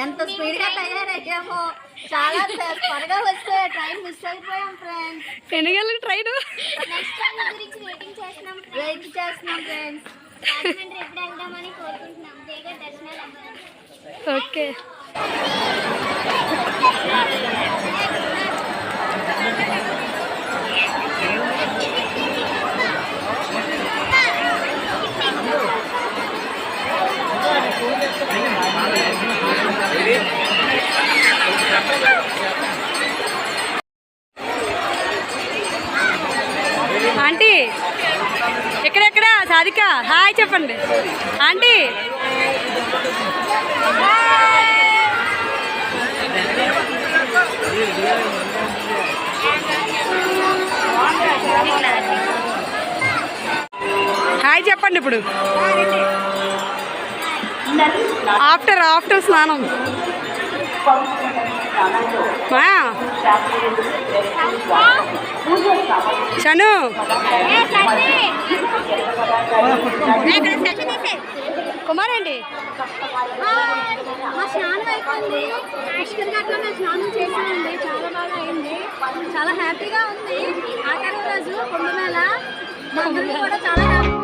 ఎంత స్పీడ్గా తయారయ్యామో, చాలా త్వరగా వస్తే ట్రైన్ మిస్ అయిపోయాం ఫ్రెండ్స్. ఎన్ని గంటలకు ట్రైన్? వెయిట్ చేస్తున్నాం ఫ్రెండ్స్. ఓకే. ఆంటీ ఎక్కడెక్కడ సాధిక హాయ్ చెప్పండి ఆంటీ. హాయ్ చెప్పండి. ఇప్పుడు ఆఫ్టర్ స్నానం షను కుమార్ అండి. మా స్నానం అయిపోయింది. పుష్కర్ ఘాట్లో మేము స్నానం చేసామండి. చాలా బాగా అయింది. చాలా హ్యాపీగా ఉంది. ఆఖరి రోజు కుంభమేళ. మా అందరికీ కూడా చాలా హ్యాపీ.